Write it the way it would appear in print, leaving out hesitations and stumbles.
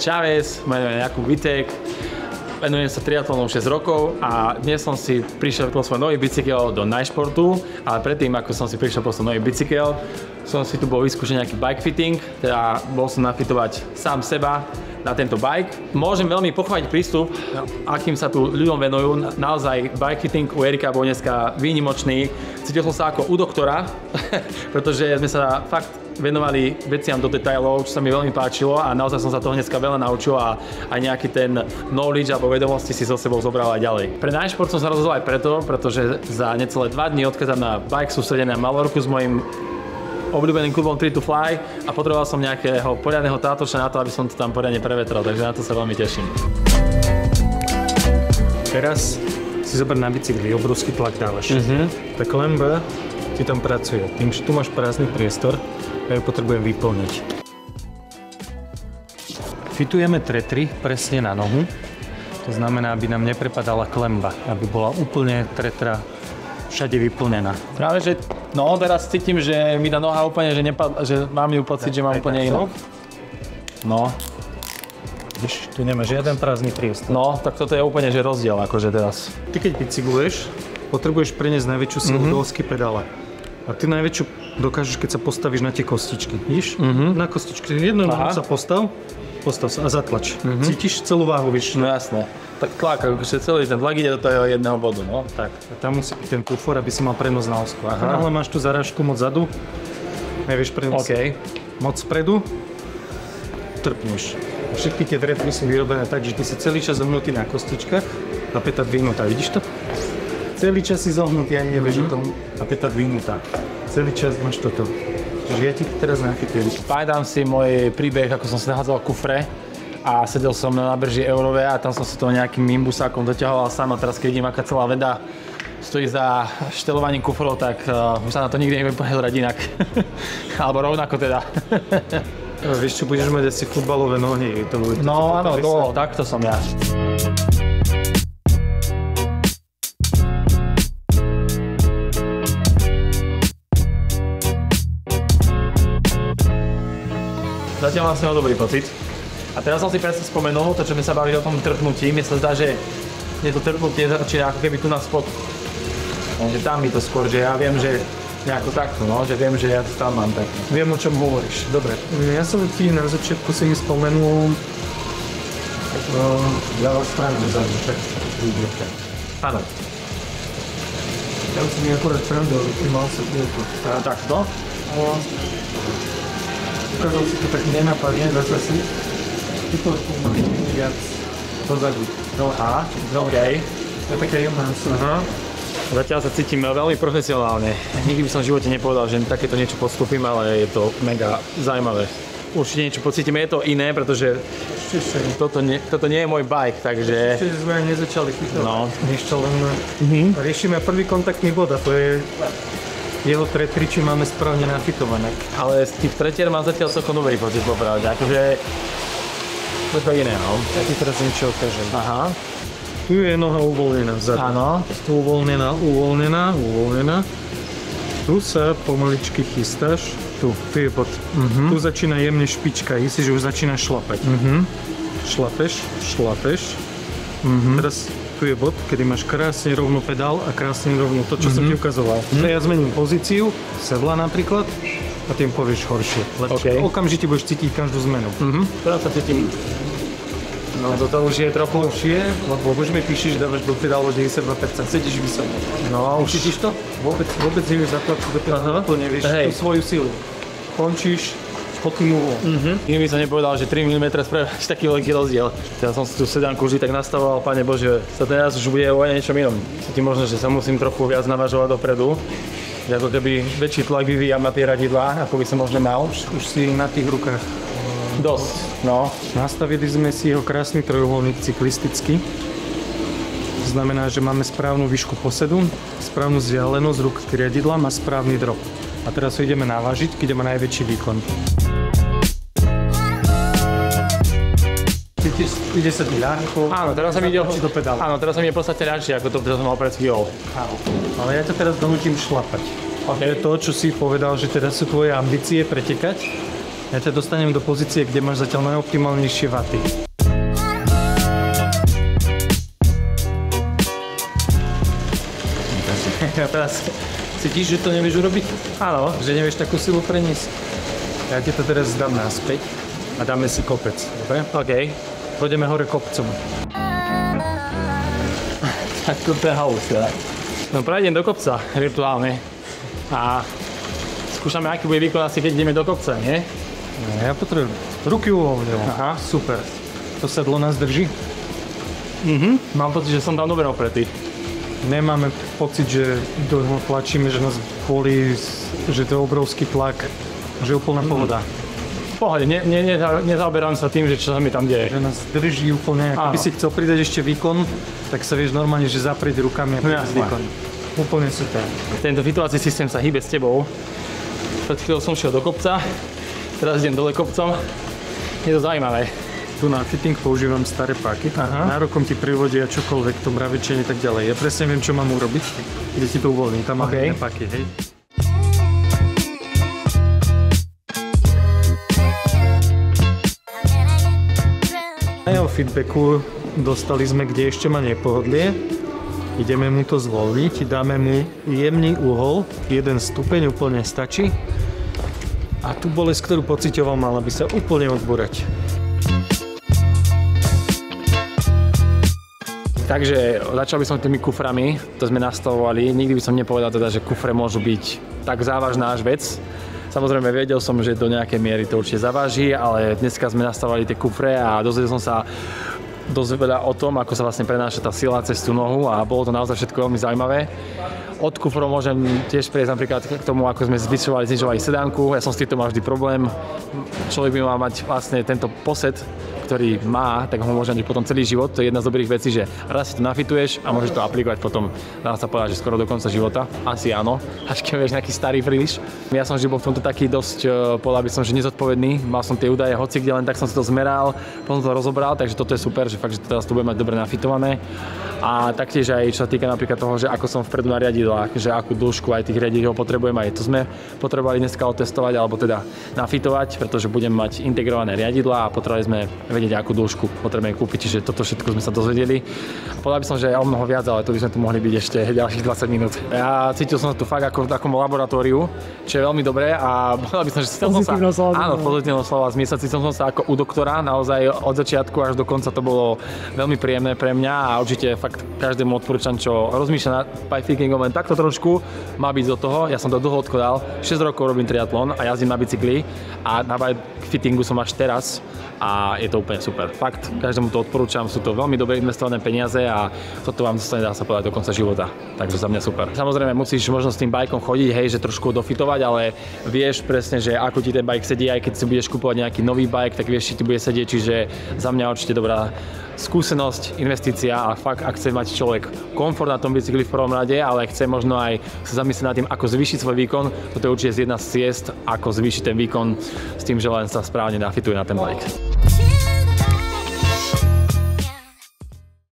Chávez, moje meno je Jakub Vitek, venujem sa triatlonu 6 rokov a dnes som si prišiel po svoj nový bicykel do Najšportu, ale predtým, ako som si prišiel po svoj nový bicykel, som si tu bol vyskúšať nejaký bike fitting, teda bol som nafitovať sám seba na tento bike. Môžem veľmi pochváliť prístup, akým sa tu ľuďom venujú. Naozaj bike fitting u Erika bol dneska výnimočný. Cítil som sa ako u doktora, pretože sme sa fakt venovali veciam do detailov, čo sa mi veľmi páčilo a naozaj som sa toho dneska veľa naučil a aj nejaký ten knowledge alebo vedomosti si so sebou zobral aj ďalej. Pre Najšport som sa rozhodol aj preto, pretože za necelé 2 dní odchádzam na bike sústredené na Malorku s mojím obľúbeným klubom Tree to Fly a potreboval som nejakého poriadneho tátoša na to, aby som to tam poriadne prevetral, takže na to sa veľmi teším. Teraz si zober na bicykli, obrovský tlak dávaš. Tá klemba ti tam pracuje. Tým, že tu máš prázdny priestor, ja ju potrebujem vyplniť. Fitujeme tretry presne na nohu, to znamená, aby nám neprepadala klemba, aby bola úplne tretra všade vyplnená. Práve, že no teraz cítim, že mi tá noha úplne, že mám ju pocit, že mám úplne inú. No. Vidíš, tu nemá žiaden prázdny priestor. No, tak toto je úplne, že rozdiel, akože teraz. Ty keď bicykluješ, potrebuješ preniesť najväčšiu silu do osky pedála. A ty najväčšiu dokážeš, keď sa postavíš na tie kostičky. Vidíš? Na kostičky. Jednou nohou sa postav sa a zatlač. Cítiš celú váhu vyššiu. No jasné. Tak tlak, akože celý ten tlak ide do toho jedného bodu, no. Tak, a tam musí byť ten kufor, aby si mal prenos na osku. Ale máš tu zarážku moc zadu, nevieš prenos moc spredu, trpneš. Všetky tie tretry sú vyrobené tak, že ty si celý čas zohnutý na kostičkách a päta dvihnutá, vidíš to? Celý čas si zohnutý, ani nevieš o tom, a päta dvihnutá. Celý čas máš toto. Čiže ja ti teraz nachytujem. Pamätám si môj príbeh, ako som si nahádzaval kufre a sedel som na nábrží Eurové a tam som si to nejakým imbusákom doťahoval sám a teraz keď vidím, aká celá veda stojí za štelovaním kufrov, tak už sa na to nikdy neviem pozerať inak. Alebo rovnako teda. Vieš čo, budeš mať asi futbalové nohy. No áno, takto som ja. Zatiaľ mám s ňou dobrý pocit. A teraz som si presne spomenul, to čo sme sa bavili o tom trpnutí, mne sa zdá, že je to trpnutie začína ako keby tu na spodku. Že tam mi to skôr, že ja viem, že nejako takto, no, že viem, že ja to tam mám takto. Viem, o čom hovoríš. Dobre. Ja som ti na začiatku si mi spomenul ľavá strana zadu, však vidíte. Áno. Ja si mi akorát pravdol, že ty mal sa tieto. Takto? Ukázal si to tak nenapadne, zase si. Ty to viac dozadu. Aha, okej. To je také jemná. Zatiaľ sa cítim veľmi profesionálne. Nikdy by som v živote nepovedal, že takéto niečo podstúpim, ale je to mega zaujímavé. Určite niečo pocítime, je to iné, pretože toto nie je môj bike, takže... Ešte sme nezačali fitovať. No. Ešte len riešime prvý kontaktný bod a to je jeho tretry, či máme správne nafitované. Ale z tých tretier mám zatiaľ celkom dobrý pocit, popravde. Akože... To je to iné, no. Ja ti teraz niečo ukážem. Aha. Tu je noha uvoľnená vzadu. Áno. Tu uvoľnená. Tu sa pomaličky chystáš. Tu je bod. Tu začína jemne špička, istý, že už začína šlapať. Šlapeš. Teraz tu je bod, kedy máš krásne rovno pedál a krásne rovno to, čo som ti ukazoval. Ja zmením pozíciu, sedla napríklad, a tým povieš horšie. Okamžite budeš cítiť každú zmenu. Teraz sa cítim. No toto už je trochu horšie, lebo už mi píšeš, dávaš do pedálu 92%, cítiš vysoko. No, už cítiš to? Vôbec nevieš zatlačiť do pedálu, to nevieš tú svoju silu. Končíš spodným uhlom. Nikdy by som nepovedal, že 3 mm spravíš taký veľký rozdiel. Teraz som si tú sedánku vždy tak nastavoval, Pane Bože, sa teraz už bude o niečom inom. Cítim možno, že sa musím trochu viac navažovať dopredu. Že ako keby väčší tlak vyvíjam na tie radidlá, ako by som možno mal. Už si na tých rukách. Dosť, no. Nastavili sme si jeho krásny trojuholník cyklistický. To znamená, že máme správnu výšku posedu, správnu vzdialenosť rúk k riadidlám a správny drop. A teraz ho ideme navážiť, keď má najväčší výkon. Ide sa ti ľahko. Áno, teraz sa mi ide do pedálu. Áno, teraz sa mi je v podstate ľahšie, ako to, čo som mal pred chvíľou. Áno. Ale ja ťa teraz donútim šlapať. To je to, čo si povedal, že teda sú tvoje ambície pretekať. Ja ťa dostanem do pozície, kde máš zatiaľ najoptimálnejšie vaty. A teraz cítiš, že to nevieš urobiť? Áno. Že nevieš takú silu preniesť? Ja ti to teraz dám naspäť a dáme si kopec, dobre? OK. Pôjdeme hore kopcom. Tak to je halus, teda. No prejdem do kopca virtuálne a skúšame, aký bude výkon asi, keď ideme do kopca, nie? Ja potrebujem ruky uvoľnil. Aha. Super. To sedlo nás drží? Mám pocit, že som tam dobre opretý. Nemáme pocit, že do toho tlačíme, že nás bolí, že to je obrovský tlak, že je úplná pohoda. V pohode, nezaoberám sa tým, že čo sa mi tam deje. Že nás drží úplne, ak by si chcel pridať ešte výkon, tak sa vieš normálne, že zaprieť rukami a pridať výkon. Úplne super. Tento fitovací systém sa hýbe s tebou. Pred chvíľou som šiel do kopca, teraz idem dole kopcom. Je to zaujímavé. Tu na fitting používam staré páky. Nárokom ti privodia čokoľvek, to mravičenie tak ďalej. Ja presne viem, čo mám urobiť, kde ti to uvoľní. Tam mám iné páky, hej. Na jeho feedbacku dostali sme, kde ešte má nepohodlie. Ideme mu to zvolniť, dáme mu jemný uhol, 1 stupeň úplne stačí. A tú bolesť, ktorú pociťoval, mala by sa úplne odbúrať. Takže začal by som tými kuframi, to sme nastavovali. Nikdy by som nepovedal teda, že kufre môžu byť tak závažná až vec. Samozrejme vedel som, že do nejakej miery to určite zaváži, ale dneska sme nastavovali tie kufre a dozvedel som sa dosť veľa o tom, ako sa vlastne prenáša tá sila cez tú nohu a bolo to naozaj všetko veľmi zaujímavé. Od kufrov môžem tiež prejsť napríklad k tomu, ako sme znižovali sedánku. Ja som s týmto mal vždy problém. Človek by mal mať vlastne tento posed, ktorý má, tak ho môže mať potom celý život. To je jedna z dobrých vecí, že raz si to nafituješ a môžeš to aplikovať potom, dá sa povedať, že skoro do konca života. Asi áno, až keď vieš nejaký starý príliš. Ja som vždy bol v tomto taký dosť, povedal by som, že nezodpovedný. Mal som tie údaje hoci kde len, tak som si to zmeral, potom to rozobral, takže toto je super, že fakt, že teraz to bude mať dobre nafitované. A taktiež aj čo sa týka napríklad toho, že ako som vpredu na riadidlách, že akú dĺžku aj tých riadidel potrebujem, aj to sme potrebovali dneska otestovať, alebo teda nafitovať, pretože budem mať integrované riadidlá a potrebovali sme vedieť, akú dĺžku potrebujeme kúpiť, čiže toto všetko sme sa dozvedeli. Povedal by som, že je o mnoho viac, ale to by sme tu mohli byť ešte ďalších 20 minút. Ja cítil som sa tu fakt ako v takom laboratóriu, čo je veľmi dobré a povedal by som, že pozitívne slova zmysel, cítil som sa ako u doktora, naozaj od začiatku až do konca to bolo veľmi príjemné pre mňa a určite fakt každému odporúčam, čo rozmýšľa nad bikefitingom len takto trošku, má byť do toho. Ja som to dlho odkladal, 6 rokov robím triatlon a jazdím na bicykli a na bikefittingu som až teraz a je to úplne super. Fakt, každému to odporúčam, sú to veľmi dobre investované peniaze a toto vám zostane, dá sa povedať, do konca života. Takže za mňa super. Samozrejme musíš možno s tým bajkom chodiť, hej, že trošku dofitovať, ale vieš presne, že ako ti ten bike sedí, aj keď si budeš kupovať nejaký nový bike, tak vieš, či ti bude sedieť, čiže za mňa určite dobrá skúsenosť, investícia a fakt, ak chce mať človek komfort na tom bicykli v prvom rade, ale chce možno aj sa zamyslieť nad tým, ako zvýšiť svoj výkon, toto je určite jedna z ciest, ako zvýšiť ten výkon s tým, že len sa správne nafituje na ten bike.